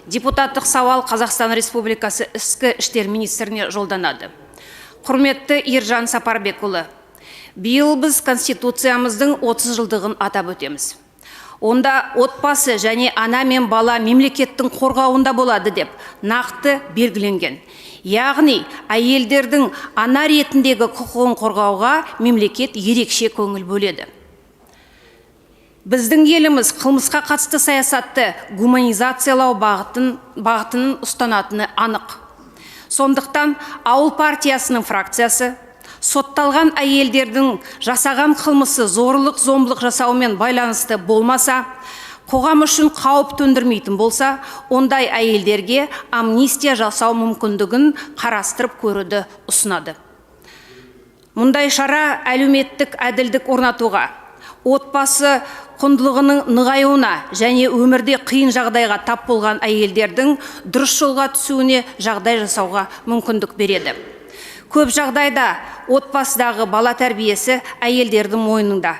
Депутаттық сауал Қазақстан Республикасы ішкі іштер министріне жолданады. Құрметті Ержан Сапарбекұлы, биыл біз Конституциямыздың 30 жылдығын атап өтеміз. Онда отбасы және ана мен бала мемлекеттің қорғауында болады деп нақты белгіленген. Яғни, әйелдердің ана ретіндегі құқығын қорғауға мемлекет ерекше көңіл бөледі. Біздің еліміз қылмысқа қатысты саясатты гуманизациялау бағытының ұстанатыны анық. Сондықтан Ауыл партиясының фракциясы сотталған әйелдердің жасаған қылмысы зорлық-зомбылық жасаумен байланысты болмаса, қоғам үшін қауіп төндірмейтін болса, ондай әйелдерге амнистия жасау мүмкіндігін қарастырып көруді ұсынады. Мұндай шара әлеуметтік әділдік орнатуға, отбасы құндылығының нығаюына және өмірде қиын жағдайға тап болған әйелдердің дұрыс жолға түсуіне жағдай жасауға мүмкіндік береді. Көп жағдайда отбасыдағы бала тәрбиесі әйелдердің мойнында.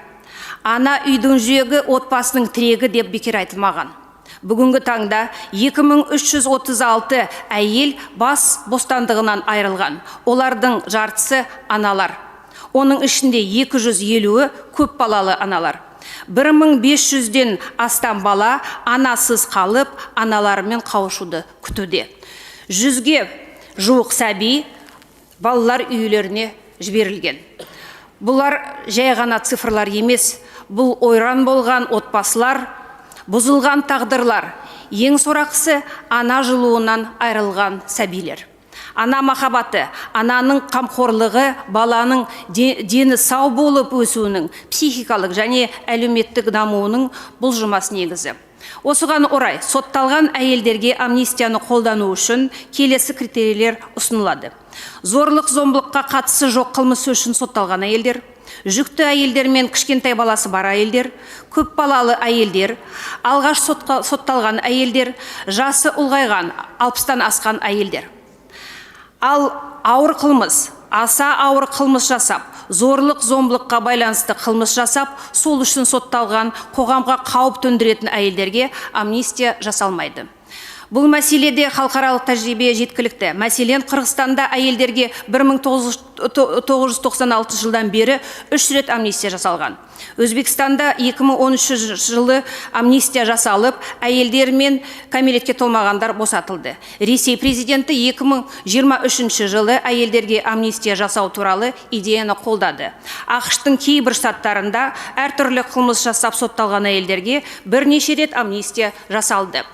Ана үйдің жүрегі отбасының тірегі деп бекер айтылмаған. Бүгінгі таңда 2336 әйел бас бостандығынан айырылған. Олардың жартысы аналар. Оның ішінде 250-і көп балалы аналар. 1500-ден астам бала анасыз қалып, аналарымен қауышуды күтуде. 100-ге жуық сәби балалар үйлеріне жіберілген. Бұлар жай ғана цифрлар емес, бұл ойран болған отбасылар, бұзылған тағдырлар, ең сорақысы ана жылуынан айырылған сәбилер. Ана махаббаты, ананың қамқорлығы баланың дені сау болып өсуінің, психикалық және әлеуметтік дамуының бұлжымас негізі. Осыған орай, сотталған әйелдерге амнистияны қолдану үшін келесі критерийлер ұсынылады. Зорлық-зомбылыққа қатысы жоқ қылмысы үшін сотталған әйелдер, жүкті әйелдер мен кішкентай баласы бар әйелдер, көп балалы әйелдер, алғаш сотталған әйелдер, жасы ұлғайған 60-тан асқан әйелдер. Ал ауыр қылмыс, аса ауыр қылмыс жасап, зорлық-зомбылыққа байланысты қылмыс жасап, сол үшін сотталған қоғамға қауіп төндіретін әйелдерге амнистия жасалмайды. Бұл мәселеде халықаралық тәжірибе жеткілікті. Мәселен, Қырғызстанда әйелдерге 1996 жылдан бері 3 рет амнистия жасалған. Өзбекстанда 2013 жылы амнистия жасалып, әйелдер мен кәмелетке толмағандар босатылды. Ресей президенті 2023 жылы әйелдерге амнистия жасау туралы идеяны қолдады. ақш-тың кейбір штаттарында әртүрлі қылмыс жасап сотталған әйелдерге бірнеше рет амнистия жасалды.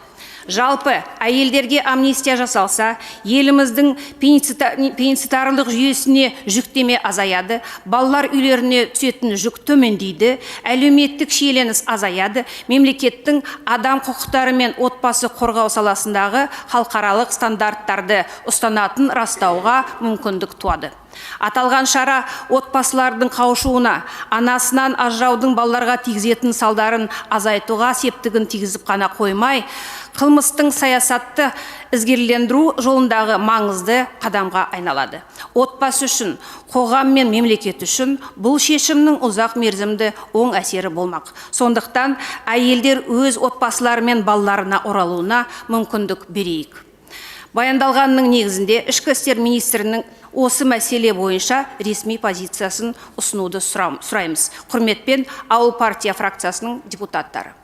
Жалпы, әйелдерге амнистия жасалса, еліміздің пенитенциарлық жүйесіне жүктеме азаяды, балалар үйлеріне түсетін жүк төмендейді, әлеуметтік шиеленіс азаяды, мемлекеттің адам құқықтары мен отбасы қорғау саласындағы халықаралық стандарттарды ұстанатын растауға мүмкіндік туады. Аталған шара отбасылардың қауышуына, анасынан ажыраудың балаларға тигізетін салдарын азайтуға септігін тигізіп қана қоймай, қылмыстың саясатты ізгерілендіру жолындағы маңызды қадамға айналады. Отбасы үшін, қоғам мен мемлекет үшін бұл шешімнің ұзақ мерзімді оң әсері болмақ. Сондықтан әйелдер өз отбасылары мен балаларына оралуына мүмкіндік берейік. Баяндалғанның негізінде ішкі істер министрінің осы мәселе бойынша ресми позициясын ұсынуды сұраймыз. Құрметпен Ауыл партия фракциясының депутаттары.